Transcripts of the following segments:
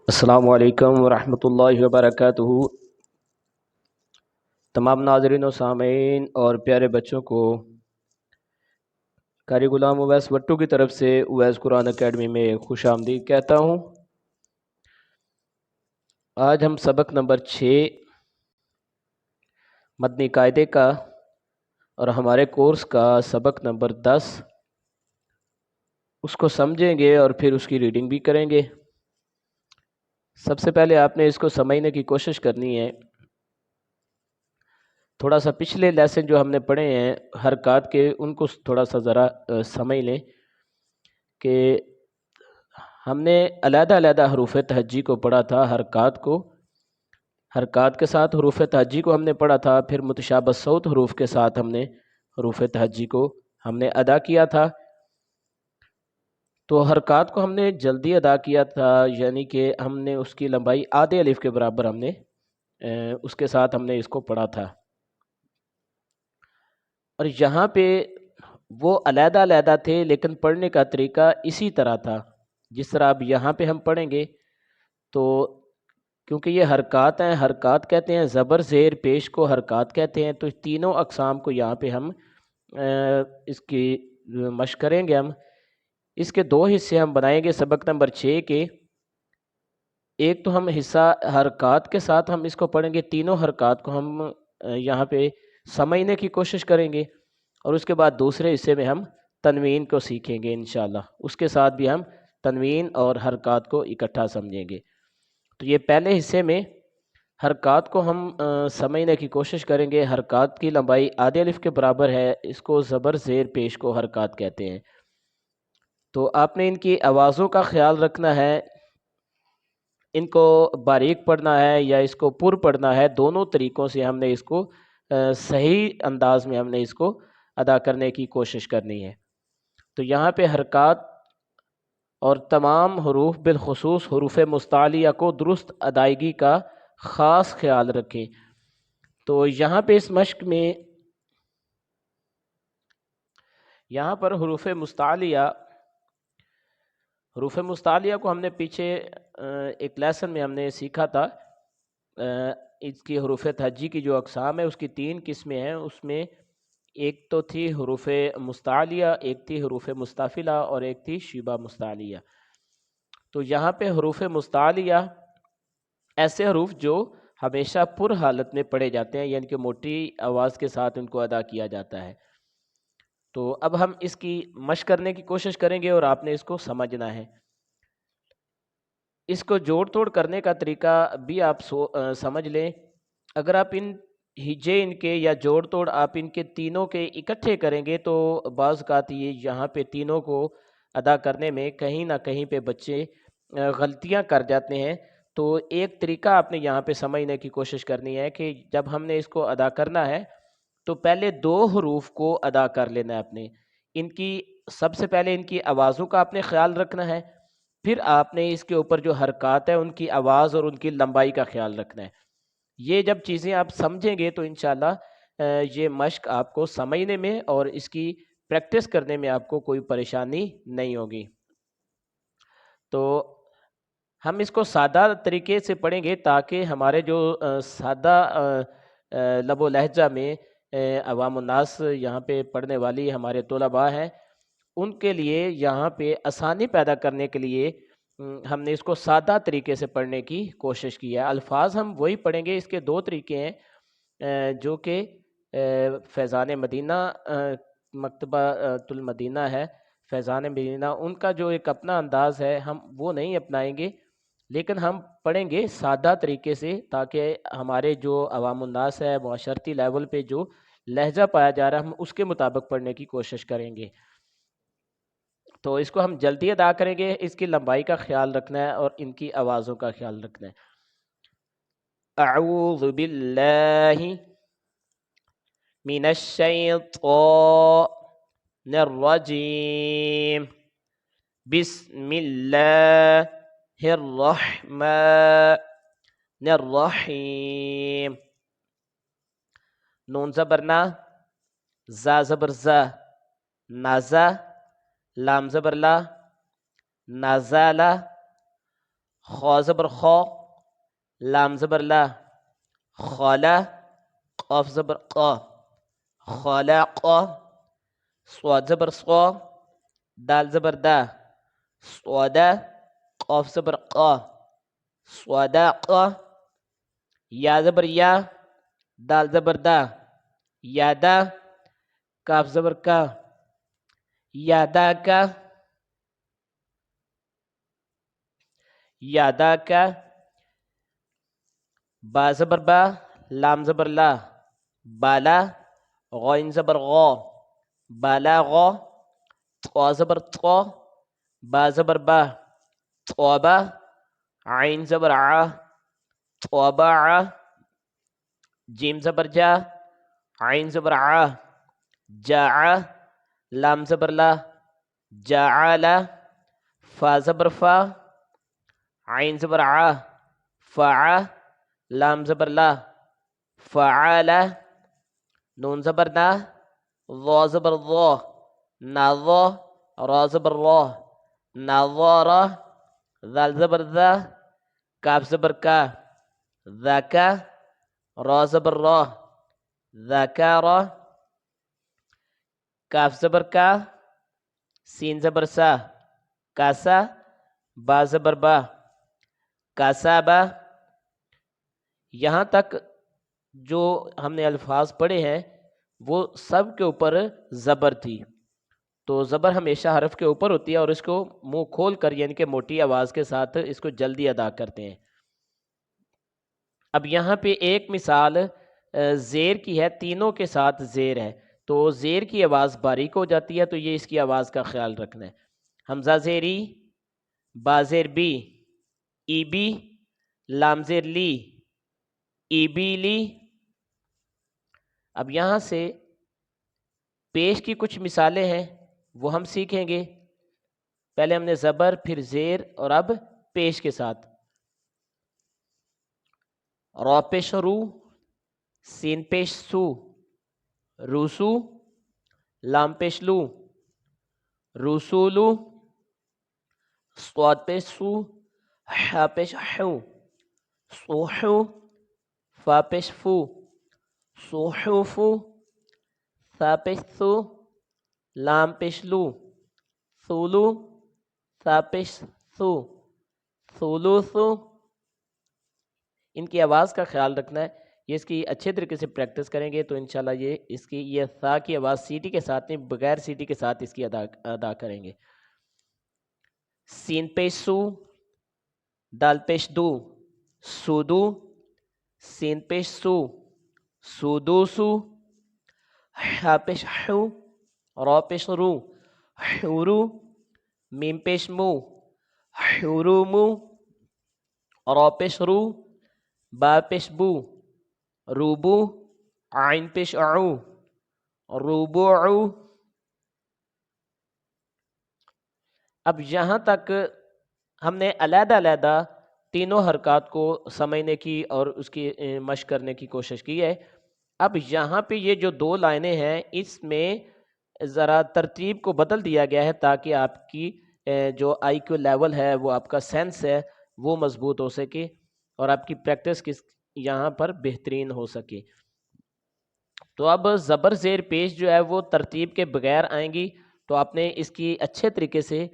السلام علیکم ورحمۃ اللہ وبرکاتہ۔ تمام ناظرین و سامعین اور پیارے بچوں کو قاری غلام اویس وٹو کی طرف سے اویس قرآن اکیڈمی میں خوش آمدید کہتا ہوں۔ آج ہم سبق نمبر 6 مدنی قاعدے کا اور ہمارے کورس کا سبق نمبر 10 اس کو سمجھیں گے اور پھر اس کی ریڈنگ بھی کریں گے۔ سب سے پہلے آپ نے اس کو سمجھنے کی کوشش کرنی ہے۔ تھوڑا سا پچھلے لیسن جو ہم نے پڑھے ہیں حرکات کے، ان کو تھوڑا سا ذرا سمجھ لیں کہ ہم نے علیحدہ علیحدہ حروف تہجی کو پڑھا تھا، حرکات کے ساتھ حروف تہجی کو ہم نے پڑھا تھا، پھر متشابہ صوت حروف کے ساتھ ہم نے حروف تہجی کو ہم نے ادا کیا تھا۔ تو حرکات کو ہم نے جلدی ادا کیا تھا، یعنی کہ ہم نے اس کی لمبائی آدھے الف کے برابر ہم نے اس کے ساتھ ہم نے اس کو پڑھا تھا۔ اور یہاں پہ وہ علیحدہ علیحدہ تھے لیکن پڑھنے کا طریقہ اسی طرح تھا جس طرح اب یہاں پہ ہم پڑھیں گے۔ تو کیونکہ یہ حرکات ہیں، حرکات کہتے ہیں، زبر زیر پیش کو حرکات کہتے ہیں، تو تینوں اقسام کو یہاں پہ ہم اس کی مشق کریں گے۔ ہم اس کے دو حصے ہم بنائیں گے سبق نمبر 6 کے۔ ایک تو ہم حصہ حرکات کے ساتھ ہم اس کو پڑھیں گے، تینوں حرکات کو ہم یہاں پہ سمجھنے کی کوشش کریں گے، اور اس کے بعد دوسرے حصے میں ہم تنوین کو سیکھیں گے انشاءاللہ۔ اس کے ساتھ بھی ہم تنوین اور حرکات کو اکٹھا سمجھیں گے۔ تو یہ پہلے حصے میں حرکات کو ہم سمجھنے کی کوشش کریں گے۔ حرکات کی لمبائی آدھے الف کے برابر ہے، اس کو زبر زیر پیش کو حرکات کہتے ہیں۔ تو آپ نے ان کی آوازوں کا خیال رکھنا ہے، ان کو باریک پڑھنا ہے یا اس کو پر پڑھنا ہے، دونوں طریقوں سے ہم نے اس کو صحیح انداز میں ہم نے اس کو ادا کرنے کی کوشش کرنی ہے۔ تو یہاں پہ حرکات اور تمام حروف بالخصوص حروف مستعلیہ کو درست ادائیگی کا خاص خیال رکھیں۔ تو یہاں پہ اس مشق میں یہاں پر حروف مستعلیہ کو ہم نے پیچھے ایک لیسن میں ہم نے سیکھا تھا۔ اس کی حروف تہجی کی جو اقسام ہے اس کی 3 قسمیں ہیں، اس میں ایک تو تھی حروف مستعلیہ، ایک تھی حروف مستفلہ اور ایک تھی شبہ مستعلیہ۔ تو یہاں پہ حروف مستعلیہ ایسے حروف جو ہمیشہ پر حالت میں پڑھے جاتے ہیں، یعنی کہ موٹی آواز کے ساتھ ان کو ادا کیا جاتا ہے۔ تو اب ہم اس کی مشق کرنے کی کوشش کریں گے اور آپ نے اس کو سمجھنا ہے۔ اس کو جوڑ توڑ کرنے کا طریقہ بھی آپ سمجھ لیں۔ اگر آپ ان ہجے ان کے یا جوڑ توڑ آپ ان کے تینوں کے اکٹھے کریں گے تو بعض اوقات یہ یہاں پہ تینوں کو ادا کرنے میں کہیں نہ کہیں پہ بچے غلطیاں کر جاتے ہیں۔ تو ایک طریقہ آپ نے یہاں پہ سمجھنے کی کوشش کرنی ہے کہ جب ہم نے اس کو ادا کرنا ہے تو پہلے 2 حروف کو ادا کر لینا ہے۔ آپ نے ان کی سب سے پہلے ان کی آوازوں کا آپ نے خیال رکھنا ہے، پھر آپ نے اس کے اوپر جو حرکات ہیں ان کی آواز اور ان کی لمبائی کا خیال رکھنا ہے۔ یہ جب چیزیں آپ سمجھیں گے تو انشاءاللہ یہ مشق آپ کو سمجھنے میں اور اس کی پریکٹس کرنے میں آپ کو کوئی پریشانی نہیں ہوگی۔ تو ہم اس کو سادہ طریقے سے پڑھیں گے تاکہ ہمارے جو سادہ لب و لہجہ میں عوام الناس یہاں پہ پڑھنے والی ہمارے طلباء ہیں، ان کے لیے یہاں پہ آسانی پیدا کرنے کے لیے ہم نے اس کو سادہ طریقے سے پڑھنے کی کوشش کی ہے۔ الفاظ ہم وہی پڑھیں گے، اس کے 2 طریقے ہیں جو کہ فیضان مدینہ مکتبہ المدینہ ہے، فیضان مدینہ، ان کا جو ایک اپنا انداز ہے ہم وہ نہیں اپنائیں گے، لیکن ہم پڑھیں گے سادہ طریقے سے تاکہ ہمارے جو عوام الناس ہے معاشرتی لیول پہ جو لہجہ پایا جا رہا ہے ہم اس کے مطابق پڑھنے کی کوشش کریں گے۔ تو اس کو ہم جلدی ادا کریں گے، اس کی لمبائی کا خیال رکھنا ہے اور ان کی آوازوں کا خیال رکھنا ہے۔ اعوذ باللہ من الشیطان الرجیم، بسم اللہ الرحمن الرحیم۔ نون زبر نا، زا زبر زا، نازا، لام زبر لا، نازالا، خا زبر خا، لام زبر لا، خالا، قاف زبر قا، خلاقا، صاد زبر صا، دال زبر دا، صودا، قاف زبر قا، صداقا، یا زبر یا، دال زبر دا، یادا، کاف زبر کا، یادا کا، یادا کا، با زبر با، لام زبر لا، بالا، غین زبر غا، بالا غا، طا زبر طا، با زبر با، طابا، عین زبر ع، طابع، جیم زبر جا، عین زبر ع، جاع، لام زبر لا، جاعلا، فا زبر فا، عین زبر ع، فع، لام زبر لا، فعالا، نون زبر نا، ضا زبر ضا، ناضا، را زبر را، ناظارا، ذال زبر ذا، کاف زبر کا، ذاکا، را زبر را، ذاکارا، کاف زبر کا، سین زبر سا، کاسا، با زبر با، کاسابا۔ یہاں تک جو ہم نے الفاظ پڑھے ہیں وہ سب کے اوپر زبر تھی، تو زبر ہمیشہ حرف کے اوپر ہوتی ہے اور اس کو منہ کھول کر یعنی کہ موٹی آواز کے ساتھ اس کو جلدی ادا کرتے ہیں۔ اب یہاں پہ ایک مثال زیر کی ہے، تینوں کے ساتھ زیر ہے تو زیر کی آواز باریک ہو جاتی ہے، تو یہ اس کی آواز کا خیال رکھنا ہے۔ حمزہ زیری، با زیر بی، ای بی، لام زیر لی، ای بی لی۔ اب یہاں سے پیش کی کچھ مثالیں ہیں وہ ہم سیکھیں گے۔ پہلے ہم نے زبر، پھر زیر اور اب پیش کے ساتھ۔ را پیش رو، سین پیش سو، روسو، لام پیش لو، روسولو، صاد پیش سو، حا پیش حو، صوحو، فا پیش فو، صوحوفو، ثا پیش ثو، لام پیش لو، ثولو، ثا پیش ثو، ثولوثو۔ ان کی آواز کا خیال رکھنا ہے، یہ اس کی اچھے طریقے سے پریکٹس کریں گے تو انشاءاللہ یہ ثا کی آواز سیٹی کے ساتھ نہیں بغیر سیٹی کے ساتھ اس کی ادا کریں گے۔ سین پیش سو، دال پیش دو، سودو، سین پیش سو، سودوسو، حا پیش حو، را پیش رو، حورو، میم پیش مو، حورومو، را پیش رو، با پیش بو، روبو، عین پیش عو، روبوعو۔ اب یہاں تک ہم نے علیحدہ علیحدہ تینوں حرکات کو سمجھنے کی اور اس کی مشق کرنے کی کوشش کی ہے۔ اب یہاں پہ یہ جو دو لائنیں ہیں اس میں ذرا ترتیب کو بدل دیا گیا ہے تاکہ آپ کی جو آئی کیو لیول ہے، وہ آپ کا سینس ہے وہ مضبوط ہو سکے اور آپ کی پریکٹس یہاں پر بہترین ہو سکے۔ تو اب زبر زیر پیش جو ہے وہ ترتیب کے بغیر آئیں گی، تو آپ نے اس کی اچھے طریقے سے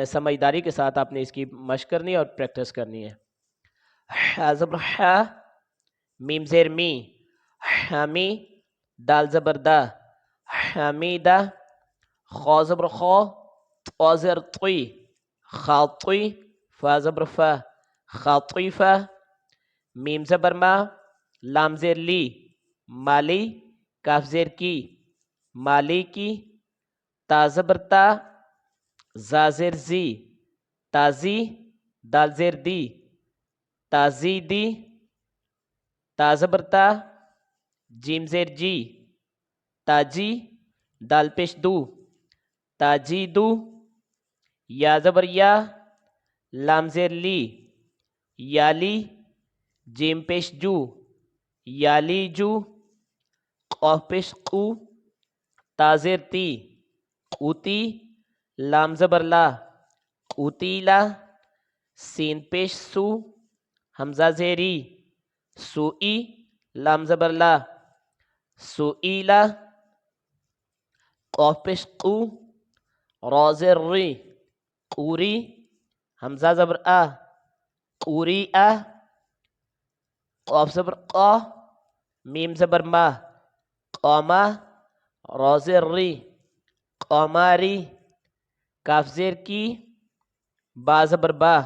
سمجھداری کے ساتھ آپ نے اس کی مشق کرنی اور پریکٹس کرنی ہے۔ حا زبر حا، میم زیر می، حامی، دال زبر دا، حمیدہ، خا زبر خا، طا زیر طی، خاطی، فا زبر فا، خاطیفہ، میم زبر ما، لام زیر لی، مالی، کاف زیر کی، مالی کی، تا زبر تا، زا زیر زی، تازی، دال زیر دی، تازی دی، تا زبر تا، جیم زیر جی، تاجی، دال پیش دو، تاجی دو، یا زبر یا، لام زیر لی، یالی، جیم پیش جو، یالی جو، قاف پیش قو، تا زیر تی، قوتی، لام زبر لا، قوتیلا، سین پیش سو، حمزہ زیری، سوئی، لام زبر لا، سوئیلا، قاف پیش قو، را زیر ری، قوری، حمزہ زبر آ، قوری آ، قاف زبر قا، میم زبر ما، قاما، را زیر ری، قاماری، کاف زیر کی، با زبر با،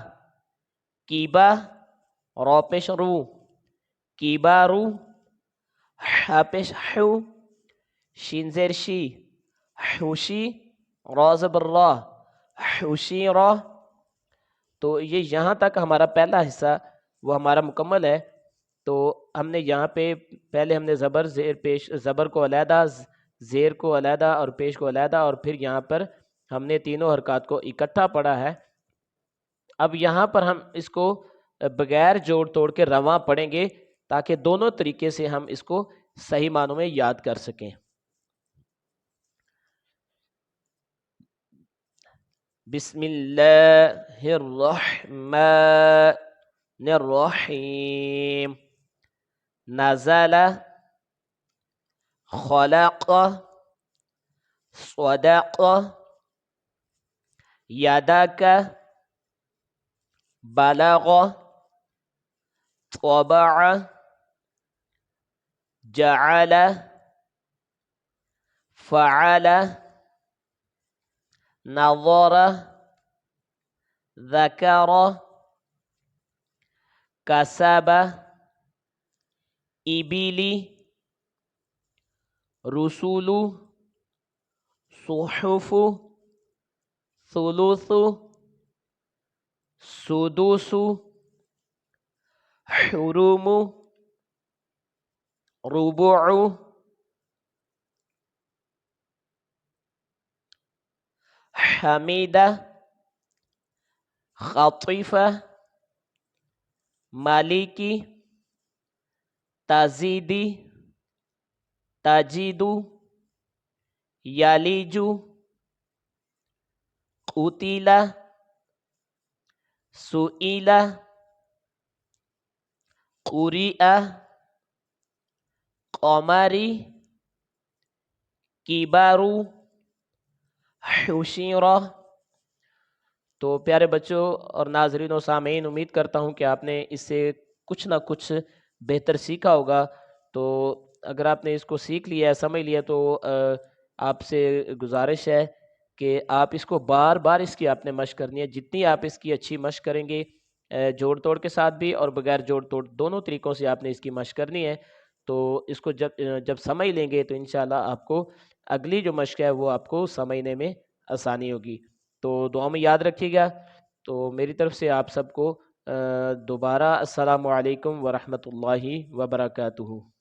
کیبا، را پیش رو، کیبارو، حا پیش حو، شین زیر شی، حوشی، را زبر را، حوشی را۔ تو یہ یہاں تک ہمارا پہلا حصہ وہ ہمارا مکمل ہے۔ تو ہم نے یہاں پہ پہلے ہم نے زبر زیر پیش، زبر کو علیحدہ، زیر کو علیحدہ اور پیش کو علیحدہ، اور پھر یہاں پر ہم نے تینوں حرکات کو اکٹھا پڑھا ہے۔ اب یہاں پر ہم اس کو بغیر جوڑ توڑ کے رواں پڑھیں گے تاکہ دونوں طریقے سے ہم اس کو صحیح معنوں میں یاد کر سکیں۔ بسم اللہ الرحمن الرحیم، نزل، خلق، صدق، یدک، بلغ، طبع، جعل، فعل، نظر، ذکر، کسب، ابلی، رسول، صحف، ثلث، سدوس، حروم، ربع، حمید، خطیف، مالکی، تزیدی، تجید، یلیج، قتل، سئل، قرئ، قمری، کبر، حشر۔ تو پیارے بچوں اور ناظرین و سامعین، امید کرتا ہوں کہ آپ نے اس سے کچھ نہ کچھ بہتر سیکھا ہوگا۔ تو اگر آپ نے اس کو سیکھ لیا ہے، سمجھ لیا، تو آپ سے گزارش ہے کہ آپ اس کو بار بار اس کی آپ نے مشق کرنی ہے۔ جتنی آپ اس کی اچھی مشق کریں گے، جوڑ توڑ کے ساتھ بھی اور بغیر جوڑ توڑ دونوں طریقوں سے آپ نے اس کی مشق کرنی ہے، تو اس کو جب سمجھ لیں گے تو انشاءاللہ آپ کو اگلی جو مشق ہے وہ آپ کو سمجھنے میں آسانی ہوگی۔ تو دعا میں یاد رکھیے گا۔ تو میری طرف سے آپ سب کو دوبارہ السلام علیکم ورحمۃ اللہ وبرکاتہ۔